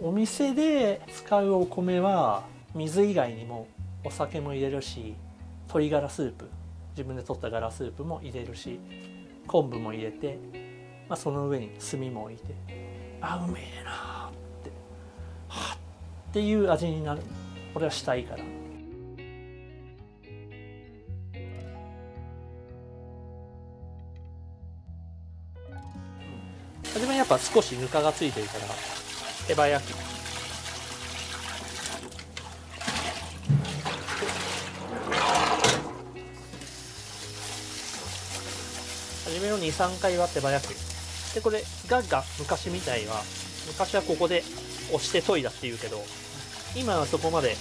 お店で使うお米は水以外にもお酒も入れるし、鶏ガラスープ、自分で取ったガラスープも入れるし、昆布も入れて、その上に炭も置いて、うめえなーってはっていう味になる。俺はしたいから。初めやっぱ少しぬかがついてるから手早く。初めの 2,3 回は手早くで、これが昔みたいは、昔はここで押して研いだっていうけど、今はそこまで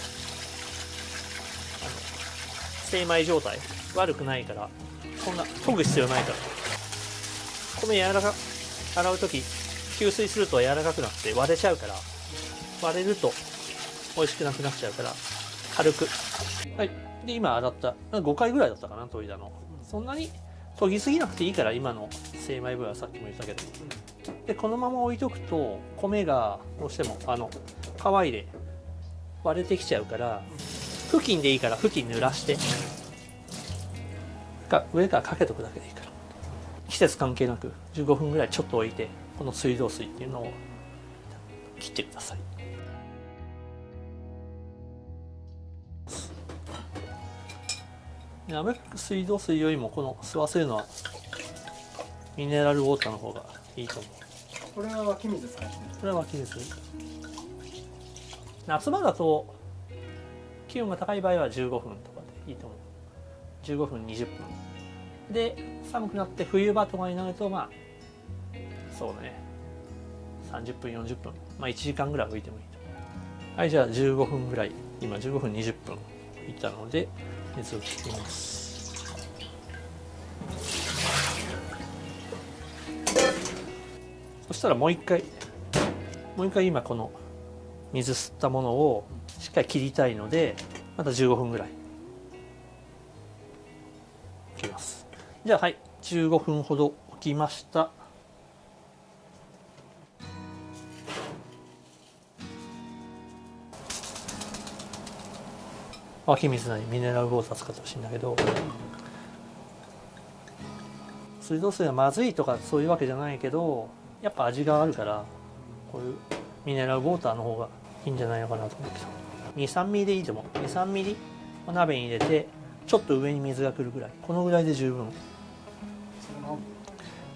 精米状態悪くないから、そんな研ぐ必要ないから。米柔らか洗う時吸水すると柔らかくなって割れちゃうから、割れると美味しくなくなっちゃうから、軽く。はい。で今洗った5回ぐらいだったかな、研いだの。そんなに研ぎすぎなくていいから、今の精米分はさっきも言ったけど。でこのまま置いとくと米がどうしても乾いで割れてきちゃうから、布巾でいいから布巾濡らして上からかけとくだけでいいから、季節関係なく15分ぐらいちょっと置いて、この水道水っていうのを切ってください。なるべく水道水よりもこの吸わせるのはミネラルウォーターの方がいいと思う。これは湧き水ですか？これは湧き水。夏場だと気温が高い場合は15分とかでいいと思う。15分20分で、寒くなって冬場とかになるとそうだね、30分40分、1時間ぐらい置いてもいいと思う。はい、じゃあ15分ぐらい、今15分20分いったので水を切ります。そしたらもう一回今この水吸ったものをしっかり切りたいので、また15分ぐらい置きます。じゃあはい、15分ほど置きました。湧き水なりミネラルウォーター使ってほしいんだけど、水道水がまずいとかそういうわけじゃないけど、やっぱ味があるから、こういうミネラルウォーターの方がいいんじゃないのかなと思ってた。2、3ミリでいいと思う。2、3ミリお鍋に入れて、ちょっと上に水がくるぐらい、このぐらいで十分。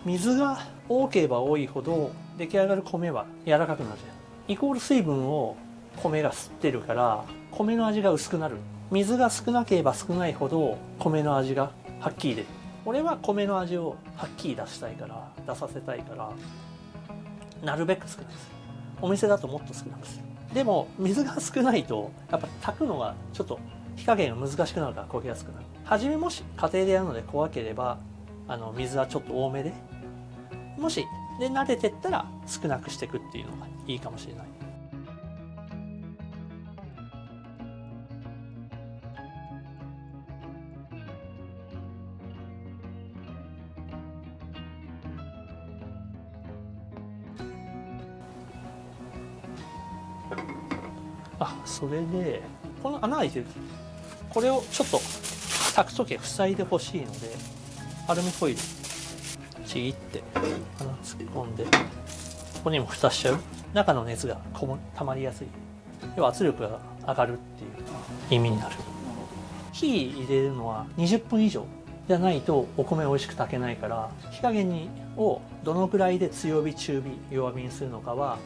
水が多ければ多いほど出来上がる米は柔らかくなるじゃん。イコール水分を米が吸ってるから米の味が薄くなる。水が少なければ少ないほど米の味がはっきり出る。俺は米の味をはっきり出したいから、出させたいから、なるべく少なくする。お店だともっと少なくする。でも水が少ないとやっぱ炊くのがちょっと火加減が難しくなるから焦げやすくなる。初めもし家庭でやるので怖ければ水はちょっと多めで、もしで慣れてったら少なくしていくっていうのがいいかもしれない。それでこの穴開いてる、これをちょっと炊くときは塞いでほしいので、アルミホイルちぎって穴突っ込んで、ここにも蓋しちゃう。中の熱が溜まりやすい。要は圧力が上がるっていう意味になる。火入れるのは20分以上じゃないとお米美味しく炊けないから、火加減をどのくらいで強火中火弱火にするのかは、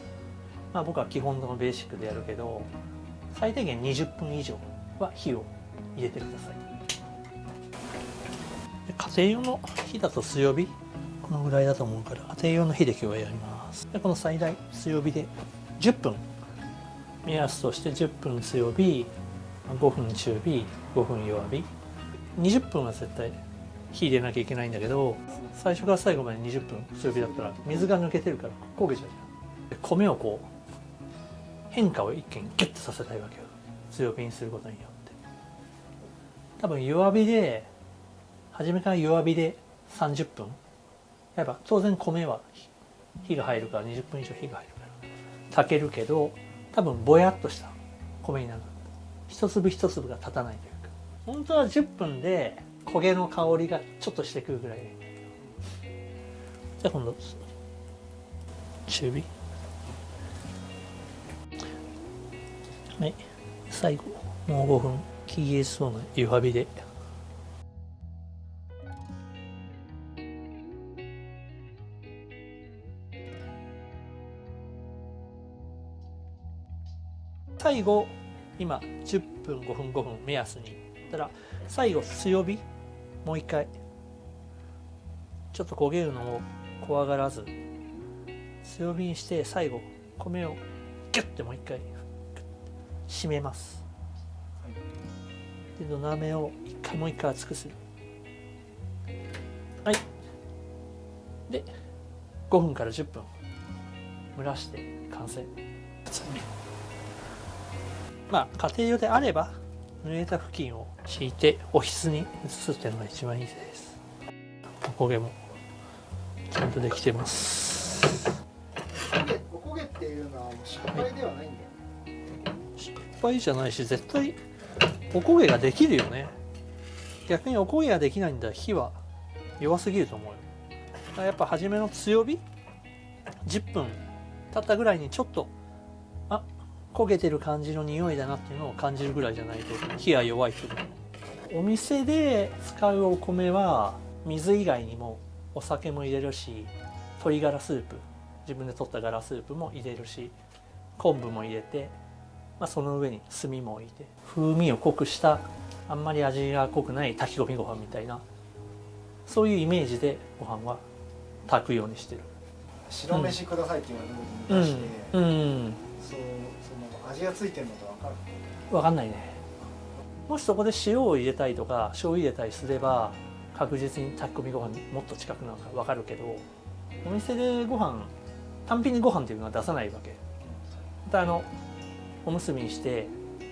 僕は基本のベーシックでやるけど、最低限20分以上は火を入れてください。家庭用の火だと強火このぐらいだと思うから、家庭用の火で今日はやります。でこの最大強火で10分目安として、10分強火、5分中火、5分弱火、20分は絶対火入れなきゃいけないんだけど、最初から最後まで20分強火だったら水が抜けてるから焦げちゃうじゃん。米をこう変化を一見ギュッとさせたいわけよ、強火にすることによって。多分弱火で初めから弱火で30分やっぱ当然米は火が入るから20分以上火が入るから炊けるけど、多分ぼやっとした米になる。一粒一粒が立たないというか、本当は10分で焦げの香りがちょっとしてくるぐらい。じゃあ今度中火。はい、最後もう5分消えそうな弱火で。最後今10分5分5分目安にたら、最後強火もう一回ちょっと焦げるのを怖がらず強火にして、最後米をギュッてもう一回締めます。で土鍋を一回もう一回熱くする。はい。で5分から10分蒸らして完成。まあ家庭用であれば濡れた布巾を敷いておひつに移すっていうのが一番いいです。お焦げもちゃんとできてます。お焦げっていうのは失敗ではないんだよね。失敗じゃないし、絶対お焦げができるよね。逆にお焦げができないんだ、火は弱すぎると思うよ。だからやっぱ初めの強火10分経ったぐらいにちょっと焦げてる感じの匂いだなっていうのを感じるぐらいじゃないと火が弱いと思う。お店で使うお米は水以外にもお酒も入れるし、鶏ガラスープ、自分で取ったガラスープも入れるし、昆布も入れて、その上に炭も置いて風味を濃くした、あんまり味が濃くない炊き込みご飯みたいな、そういうイメージでご飯は炊くようにしてる。白飯くださいって言われた時に出して、その味がついてるのと分かる？分かんないね。もしそこで塩を入れたりとか醤油入れたりすれば確実に炊き込みご飯にもっと近くなるから分かるけど、お店でご飯単品にご飯っていうのは出さないわけ。またおむすびにして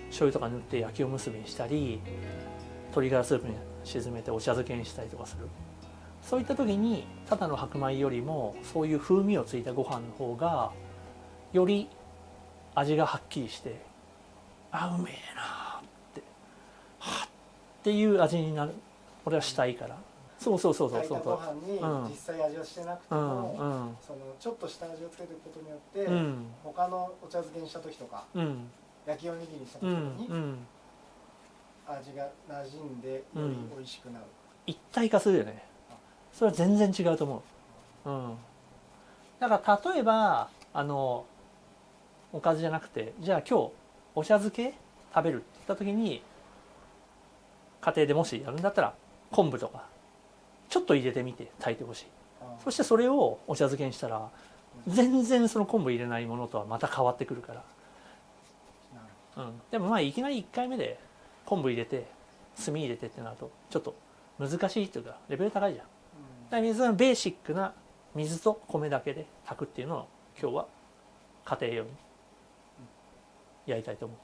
醤油とか塗って焼きおむすびにしたり、鶏ガラスープに沈めてお茶漬けにしたりとかする。そういった時にただの白米よりもそういう風味をついたご飯の方がより味がはっきりして、うめえなってっていう味になる。俺はしたいから。そう。炊いたご飯に実際味はしてなくても、そのちょっとした味をつけていくことによって、他のお茶漬けにした時とか、焼きおにぎりにした時に味が馴染んでより美味しくなる。一体化するよね。それは全然違うと思う。だから例えばおかずじゃなくて、じゃあ今日お茶漬け食べるって言った時に、家庭でもしやるんだったら昆布とかちょっと入れてみて炊いてほしい。そしてそれをお茶漬けにしたら全然その昆布入れないものとはまた変わってくるから、でもいきなり1回目で昆布入れて炭入れてってなるとちょっと難しいっていうかレベル高いじゃん。だから水はベーシックな水と米だけで炊くっていうのを今日は家庭用にやりたいと思う。